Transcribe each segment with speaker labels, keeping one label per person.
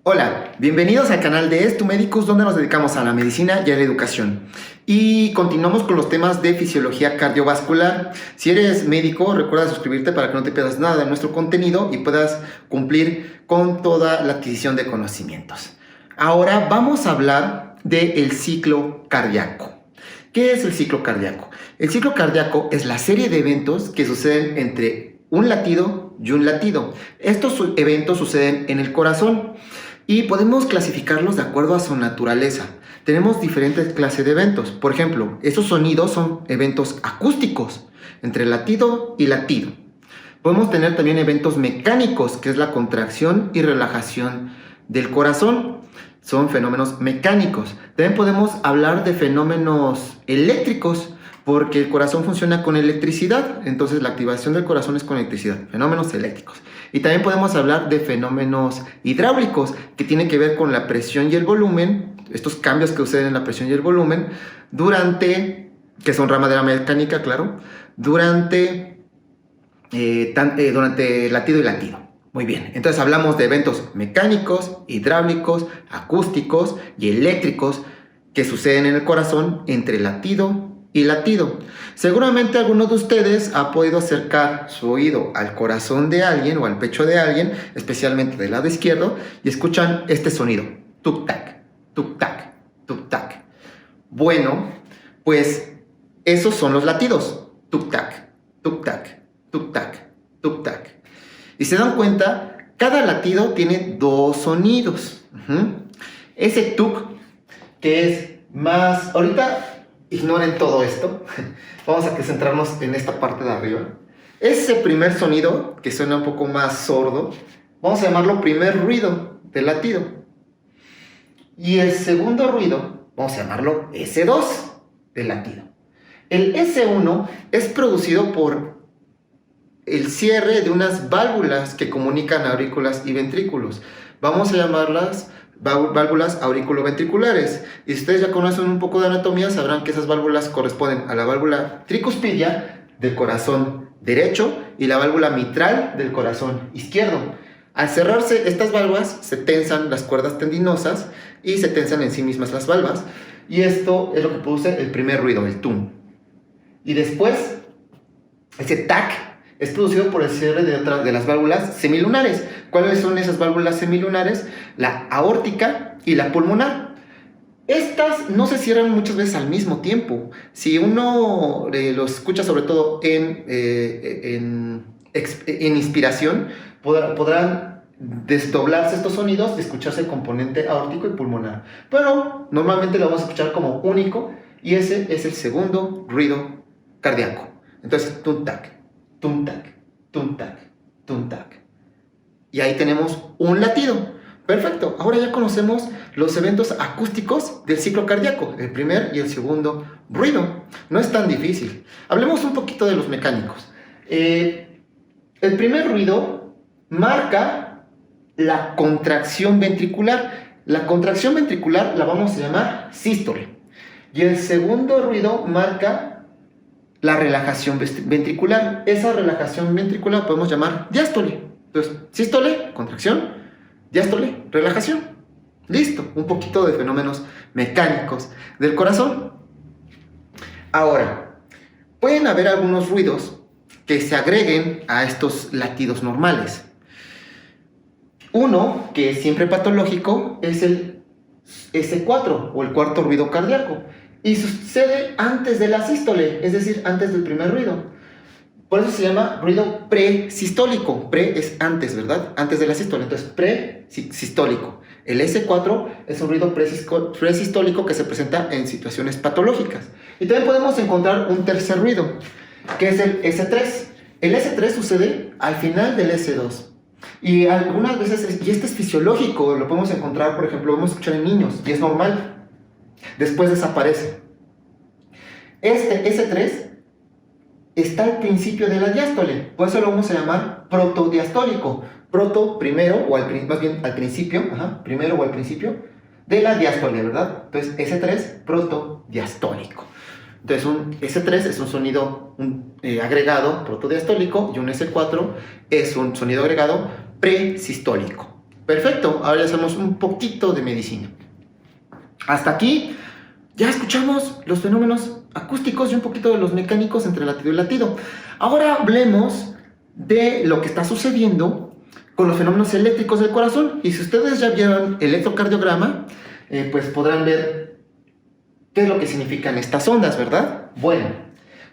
Speaker 1: Hola, bienvenidos al canal de Es Tu Médicus, donde nos dedicamos a la medicina y a la educación. Y continuamos con los temas de fisiología cardiovascular. Si eres médico, recuerda suscribirte para que no te pierdas nada de nuestro contenido y puedas cumplir con toda la adquisición de conocimientos. Ahora vamos a hablar del ciclo cardíaco. ¿Qué es el ciclo cardíaco? El ciclo cardíaco es la serie de eventos que suceden entre un latido y un latido. Estos eventos suceden en el corazón y podemos clasificarlos de acuerdo a su naturaleza. Tenemos diferentes clases de eventos. Por ejemplo, esos sonidos son eventos acústicos entre latido y latido. Podemos tener también eventos mecánicos, que es la contracción y relajación del corazón. Son fenómenos mecánicos. También podemos hablar de fenómenos eléctricos, porque el corazón funciona con electricidad, entonces la activación del corazón es con electricidad, fenómenos eléctricos. Y también podemos hablar de fenómenos hidráulicos, que tienen que ver con la presión y el volumen, estos cambios que suceden en la presión y el volumen, que son rama de la mecánica, claro, durante latido y latido. Muy bien, entonces hablamos de eventos mecánicos, hidráulicos, acústicos y eléctricos que suceden en el corazón entre latido y latido. Seguramente alguno de ustedes ha podido acercar su oído al corazón de alguien o al pecho de alguien, especialmente del lado izquierdo, y escuchan este sonido: tuk-tac, tuk-tac, tuk-tac. Bueno, pues esos son los latidos: tuk-tac, tuk-tac, tuk-tac, tuk-tac. Y se dan cuenta, cada latido tiene dos sonidos. Ese tuk, que es más... Ahorita ignoren todo esto. Vamos a centrarnos en esta parte de arriba. Ese primer sonido, que suena un poco más sordo, vamos a llamarlo primer ruido del latido. Y el segundo ruido, vamos a llamarlo S2 del latido. El S1 es producido por el cierre de unas válvulas que comunican aurículas y ventrículos. Vamos a llamarlas válvulas auriculoventriculares. Y si ustedes ya conocen un poco de anatomía, sabrán que esas válvulas corresponden a la válvula tricuspidia del corazón derecho y la válvula mitral del corazón izquierdo. Al cerrarse estas válvulas, se tensan las cuerdas tendinosas y se tensan en sí mismas las válvulas. Y esto es lo que produce el primer ruido, el tum. Y después, ese tac es producido por el cierre de las válvulas semilunares. ¿Cuáles son esas válvulas semilunares? La aórtica y la pulmonar. Estas no se cierran muchas veces al mismo tiempo. Si uno lo escucha sobre todo en inspiración, podrán desdoblarse estos sonidos y escucharse el componente aórtico y pulmonar. Pero normalmente lo vamos a escuchar como único, y ese es el segundo ruido cardíaco. Entonces, tum-tac, tum-tac, tum-tac, tum-tac. Y ahí tenemos un latido. Perfecto. Ahora ya conocemos los eventos acústicos del ciclo cardíaco, el primer y el segundo ruido. No es tan difícil. Hablemos un poquito de los mecánicos. El primer ruido marca la contracción ventricular. La contracción ventricular la vamos a llamar sístole. Y el segundo ruido marca la relajación ventricular. Esa relajación ventricular podemos llamar diástole. Entonces, sístole, contracción; diástole, relajación. Listo, un poquito de fenómenos mecánicos del corazón. Ahora, pueden haber algunos ruidos que se agreguen a estos latidos normales. Uno, que es siempre patológico, es el S4 o el cuarto ruido cardíaco. Y sucede antes de la sístole, es decir, antes del primer ruido. Por eso se llama ruido presistólico. Pre es antes, ¿verdad? Antes de la sístole. Entonces, presistólico. El S4 es un ruido presistólico que se presenta en situaciones patológicas. Y también podemos encontrar un tercer ruido, que es el S3. El S3 sucede al final del S2. Y algunas veces, y este es fisiológico, lo podemos encontrar, por ejemplo, lo podemos escuchar en niños, y es normal. Después desaparece. Este S3 está al principio de la diástole, por eso lo vamos a llamar protodiastólico. Proto, primero, o más bien al principio, primero o al principio de la diástole, ¿verdad? Entonces, S3, protodiastólico. Entonces, un S3 es un sonido agregado protodiastólico, y un S4 es un sonido agregado presistólico. Perfecto, ahora ya hacemos un poquito de medicina. Hasta aquí ya escuchamos los fenómenos acústicos y un poquito de los mecánicos entre latido y latido. Ahora hablemos de lo que está sucediendo con los fenómenos eléctricos del corazón. Y si ustedes ya vieron el electrocardiograma, pues podrán ver qué es lo que significan estas ondas, ¿verdad? Bueno,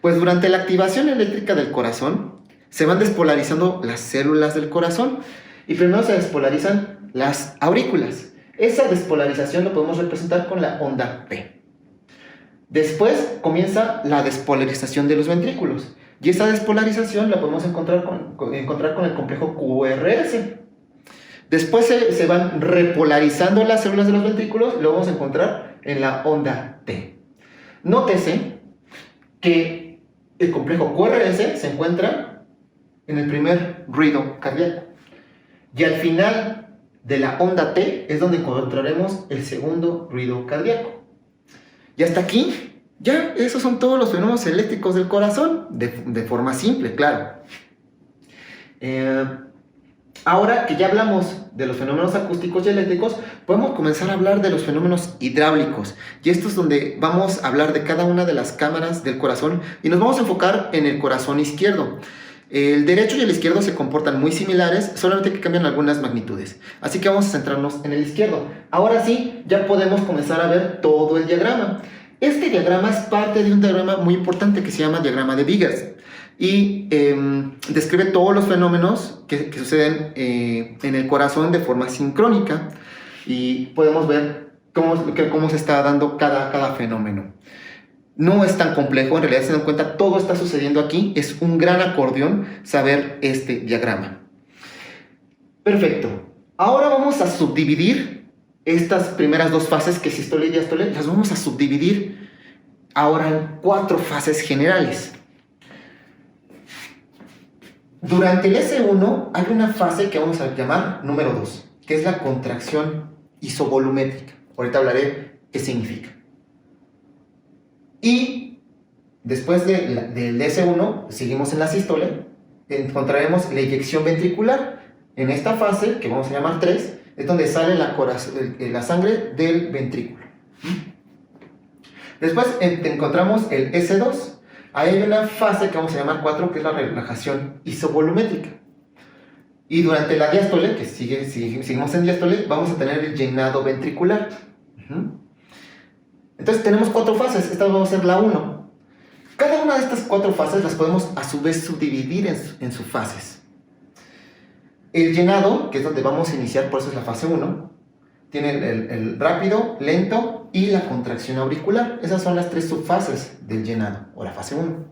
Speaker 1: pues durante la activación eléctrica del corazón se van despolarizando las células del corazón y primero se despolarizan las aurículas. Esa despolarización lo podemos representar con la onda P. Después comienza la despolarización de los ventrículos y esa despolarización la podemos encontrar con el complejo QRS. Después se van repolarizando las células de los ventrículos y lo vamos a encontrar en la onda T. Nótese que el complejo QRS se encuentra en el primer ruido cardíaco. Y al final de la onda T es donde encontraremos el segundo ruido cardíaco. Y hasta aquí, ya, esos son todos los fenómenos eléctricos del corazón, de forma simple, claro. Ahora que ya hablamos de los fenómenos acústicos y eléctricos, podemos comenzar a hablar de los fenómenos hidráulicos. Y esto es donde vamos a hablar de cada una de las cámaras del corazón y nos vamos a enfocar en el corazón izquierdo. El derecho y el izquierdo se comportan muy similares, solamente que cambian algunas magnitudes. Así que vamos a centrarnos en el izquierdo. Ahora sí, ya podemos comenzar a ver todo el diagrama. Este diagrama es parte de un diagrama muy importante que se llama diagrama de Vigas. Y describe todos los fenómenos que suceden en el corazón de forma sincrónica. Y podemos ver cómo se está dando cada fenómeno. No es tan complejo, en realidad se dan cuenta, todo está sucediendo aquí. Es un gran acordeón saber este diagrama. Perfecto. Ahora vamos a subdividir estas primeras dos fases, que es sístole y diástole, las vamos a subdividir ahora en 4 fases generales. Durante el S1 hay una fase que vamos a llamar número 2, que es la contracción isovolumétrica. Ahorita hablaré qué significa. Y después del S1, seguimos en la sístole, encontraremos la eyección ventricular. En esta fase, que vamos a llamar 3, es donde sale la sangre del ventrículo. Después encontramos el S2. Ahí hay una fase que vamos a llamar 4, que es la relajación isovolumétrica. Y durante la diástole, que seguimos en diástole, vamos a tener el llenado ventricular. Entonces tenemos 4 fases, esta va a ser la 1. Cada una de estas 4 fases las podemos a su vez subdividir en sus fases. El llenado, que es donde vamos a iniciar, por eso es la fase 1, tiene el rápido, lento y la contracción auricular. Esas son las 3 subfases del llenado, o la fase 1.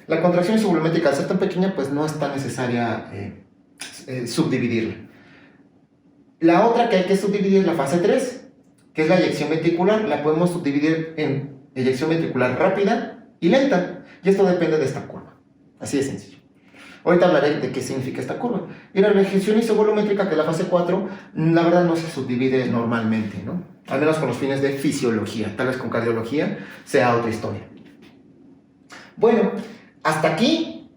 Speaker 1: La contracción isovolumétrica, al ser tan pequeña, pues no es tan necesaria subdividirla. La otra que hay que subdividir es la fase 3, que es la eyección ventricular. La podemos subdividir en eyección ventricular rápida y lenta, y esto depende de esta curva. Así de sencillo. Ahorita hablaré de qué significa esta curva. Y la eyección isovolumétrica, que es la fase 4, la verdad no se subdivide normalmente, ¿no? Al menos con los fines de fisiología. Tal vez con cardiología sea otra historia. Bueno, hasta aquí,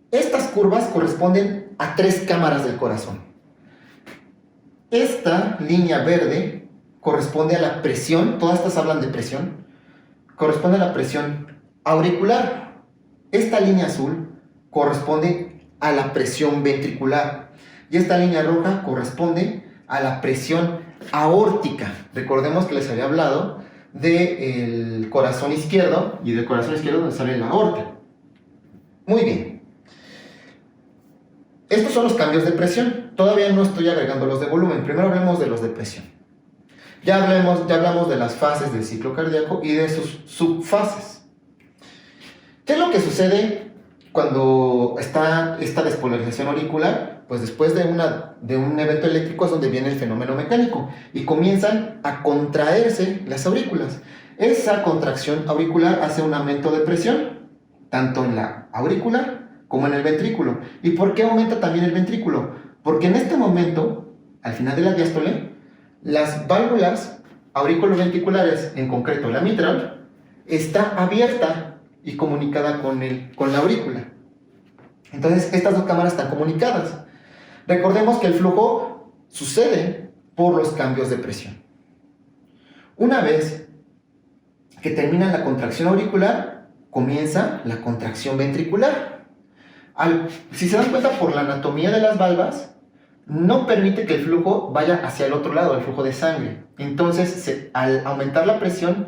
Speaker 1: estas curvas corresponden a 3 cámaras del corazón. Esta línea verde corresponde a la presión, todas estas hablan de presión, corresponde a la presión auricular. Esta línea azul corresponde a la presión ventricular y esta línea roja corresponde a la presión aórtica. Recordemos que les había hablado del corazón izquierdo y del corazón izquierdo donde sale la aorta. Muy bien. Estos son los cambios de presión. Todavía no estoy agregando los de volumen. Primero hablemos de los de presión. Ya hablamos de las fases del ciclo cardíaco y de sus subfases. ¿Qué es lo que sucede cuando está esta despolarización auricular? Pues después de un evento eléctrico es donde viene el fenómeno mecánico y comienzan a contraerse las aurículas. Esa contracción auricular hace un aumento de presión, tanto en la auricular como en el ventrículo. ¿Y por qué aumenta también el ventrículo? Porque en este momento, al final de la diástole, las válvulas auriculoventriculares, en concreto la mitral, está abierta y comunicada con la aurícula. Entonces, estas dos cámaras están comunicadas. Recordemos que el flujo sucede por los cambios de presión. Una vez que termina la contracción auricular, comienza la contracción ventricular. Si se dan cuenta, por la anatomía de las valvas, no permite que el flujo vaya hacia el otro lado, el flujo de sangre. Entonces, al aumentar la presión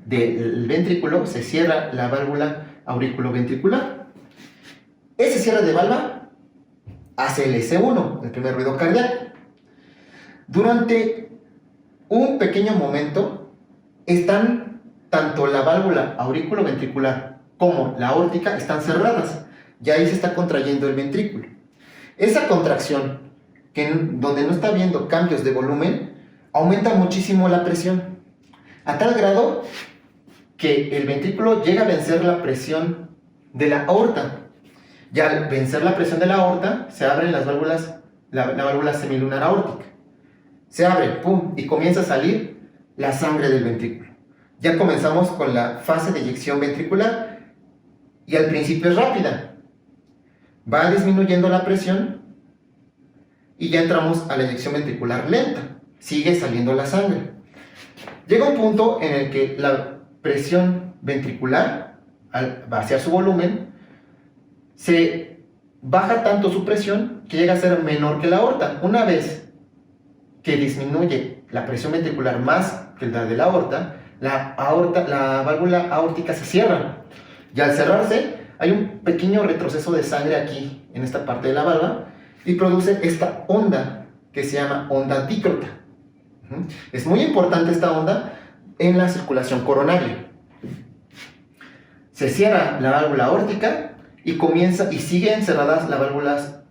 Speaker 1: del ventrículo, se cierra la válvula auriculoventricular. Ese cierre de valva hace el S1, el primer ruido cardíaco. Durante un pequeño momento, están tanto la válvula auriculoventricular como la aórtica están cerradas, y ahí se está contrayendo el ventrículo. Esa contracción, donde no está habiendo cambios de volumen, aumenta muchísimo la presión, a tal grado que el ventrículo llega a vencer la presión de la aorta. Y al vencer la presión de la aorta, se abren las válvulas, la válvula semilunar aórtica. Se abre, ¡pum!, y comienza a salir la sangre del ventrículo. Ya comenzamos con la fase de eyección ventricular, y al principio es rápida. Va disminuyendo la presión y ya entramos a la eyección ventricular lenta. Sigue saliendo la sangre. Llega un punto en el que la presión ventricular, al vaciar su volumen, se baja tanto su presión que llega a ser menor que la aorta. Una vez que disminuye la presión ventricular más que la de la aorta, la válvula aórtica se cierra. Y al cerrarse, hay un pequeño retroceso de sangre aquí, en esta parte de la válvula, y produce esta onda que se llama onda dícrota. Es muy importante esta onda en la circulación coronaria. Se cierra la válvula aórtica y siguen cerradas las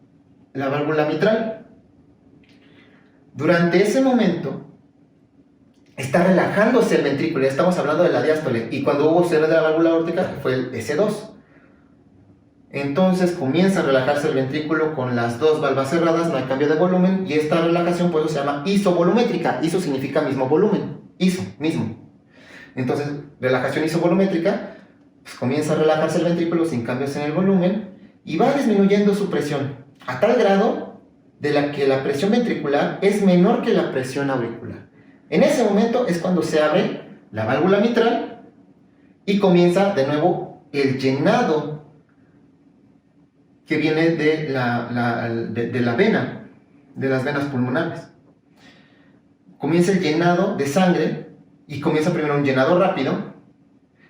Speaker 1: la válvula mitral. Durante ese momento está relajándose el ventrículo, ya estamos hablando de la diástole, y cuando hubo cierre de la válvula aórtica fue el S2. Entonces comienza a relajarse el ventrículo con las dos valvas cerradas, no hay cambio de volumen, y esta relajación por eso se llama isovolumétrica. Iso significa mismo volumen, iso, mismo. Entonces, relajación isovolumétrica, pues comienza a relajarse el ventrículo sin cambios en el volumen y va disminuyendo su presión a tal grado de que la presión ventricular es menor que la presión auricular. En ese momento es cuando se abre la válvula mitral y comienza de nuevo el llenado que viene de la vena, de las venas pulmonares. Comienza el llenado de sangre y comienza primero un llenado rápido,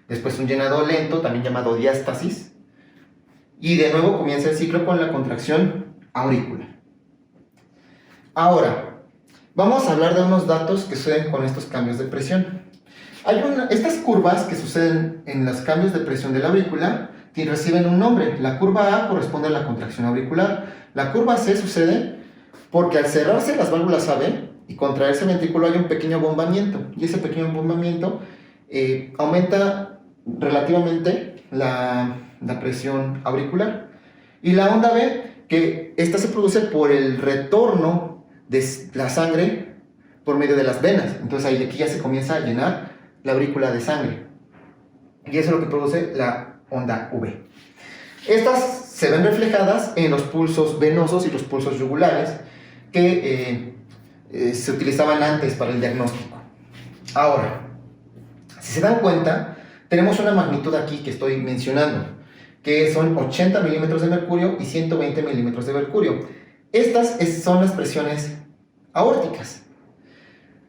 Speaker 1: después un llenado lento, también llamado diástasis, y de nuevo comienza el ciclo con la contracción auricular. Ahora, vamos a hablar de unos datos que suceden con estos cambios de presión. Estas curvas que suceden en los cambios de presión de la aurícula reciben un nombre. La curva A corresponde a la contracción auricular. La curva C sucede porque al cerrarse las válvulas AB y contraerse el ventrículo hay un pequeño bombamiento. Y ese pequeño bombamiento aumenta relativamente la presión auricular. Y la onda B, que esta se produce por el retorno de la sangre por medio de las venas. Entonces aquí ya se comienza a llenar la aurícula de sangre. Y eso es lo que produce la onda V. Estas se ven reflejadas en los pulsos venosos y los pulsos yugulares que se utilizaban antes para el diagnóstico. Ahora, si se dan cuenta, tenemos una magnitud aquí que estoy mencionando, que son 80 milímetros de mercurio y 120 milímetros de mercurio. Estas son las presiones aórticas.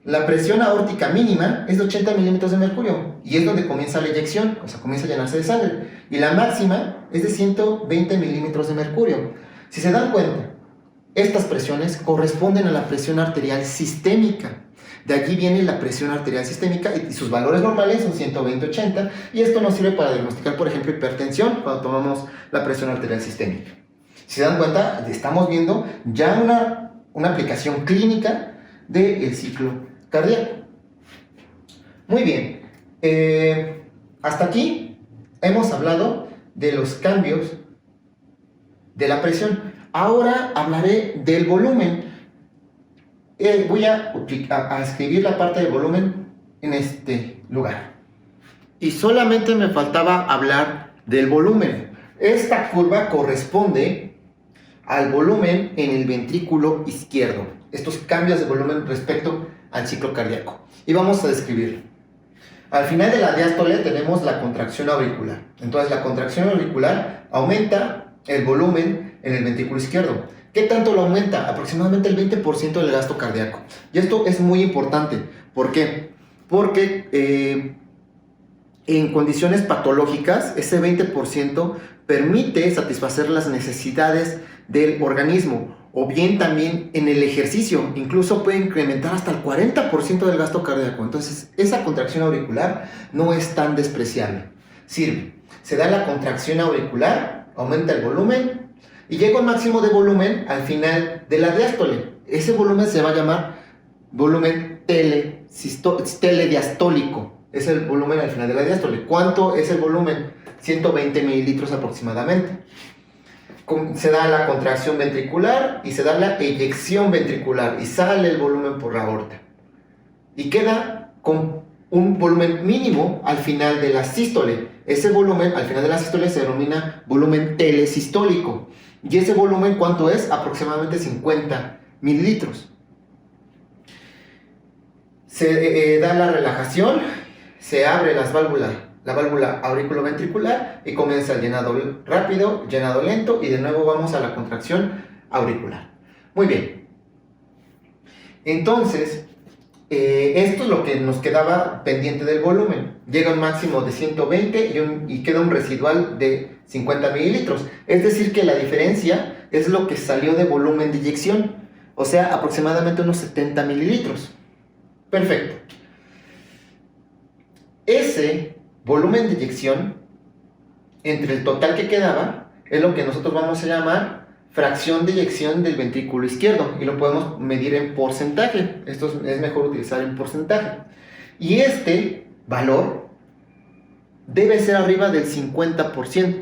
Speaker 1: La presión aórtica mínima es de 80 milímetros de mercurio y es donde comienza la eyección, o sea, comienza a llenarse de sangre. Y la máxima es de 120 milímetros de mercurio. Si se dan cuenta, estas presiones corresponden a la presión arterial sistémica. De aquí viene la presión arterial sistémica y sus valores normales son 120-80, y esto nos sirve para diagnosticar, por ejemplo, hipertensión cuando tomamos la presión arterial sistémica. Si se dan cuenta, estamos viendo ya una aplicación clínica del ciclo cardíaco. Muy bien, hasta aquí hemos hablado de los cambios de la presión. Ahora hablaré del volumen. Voy a escribir la parte del volumen en este lugar. Y solamente me faltaba hablar del volumen. Esta curva corresponde al volumen en el ventrículo izquierdo. Estos cambios de volumen respecto al ciclo cardíaco. Y vamos a describirlo. Al final de la diástole tenemos la contracción auricular. Entonces la contracción auricular aumenta el volumen en el ventrículo izquierdo. ¿Qué tanto lo aumenta? Aproximadamente el 20% del gasto cardíaco. Y esto es muy importante. ¿Por qué? Porque en condiciones patológicas ese 20% permite satisfacer las necesidades del organismo, o bien también en el ejercicio, incluso puede incrementar hasta el 40% del gasto cardíaco. Entonces, esa contracción auricular no es tan despreciable. Sirve. Se da la contracción auricular, aumenta el volumen y llega a un máximo de volumen al final de la diástole. Ese volumen se va a llamar volumen telediastólico. Es el volumen al final de la diástole. ¿Cuánto es el volumen? 120 mililitros aproximadamente. Se da la contracción ventricular y se da la eyección ventricular y sale el volumen por la aorta. Y queda con un volumen mínimo al final de la sístole. Ese volumen al final de la sístole se denomina volumen telesistólico. ¿Y ese volumen cuánto es? Aproximadamente 50 mililitros. Se da la relajación, se abre la válvula auriculoventricular y comienza el llenado rápido, llenado lento y de nuevo vamos a la contracción auricular. Muy bien. Entonces, esto es lo que nos quedaba pendiente del volumen. Llega un máximo de 120 y queda un residual de 50 mililitros. Es decir que la diferencia es lo que salió de volumen de eyección, o sea, aproximadamente unos 70 mililitros. Perfecto. Ese volumen de eyección entre el total que quedaba es lo que nosotros vamos a llamar fracción de eyección del ventrículo izquierdo y lo podemos medir en porcentaje. Esto es mejor utilizar en porcentaje. Y este valor debe ser arriba del 50%.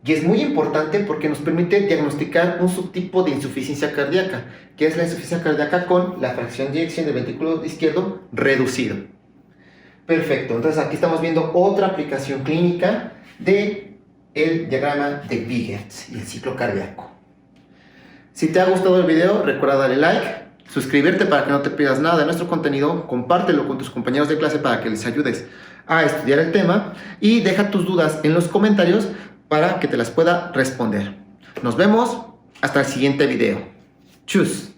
Speaker 1: Y es muy importante porque nos permite diagnosticar un subtipo de insuficiencia cardíaca, que es la insuficiencia cardíaca con la fracción de eyección del ventrículo izquierdo reducido. Perfecto, entonces aquí estamos viendo otra aplicación clínica del diagrama de Biget y el ciclo cardíaco. Si te ha gustado el video, recuerda darle like, suscribirte para que no te pierdas nada de nuestro contenido, compártelo con tus compañeros de clase para que les ayudes a estudiar el tema y deja tus dudas en los comentarios para que te las pueda responder. Nos vemos hasta el siguiente video. Tschüss.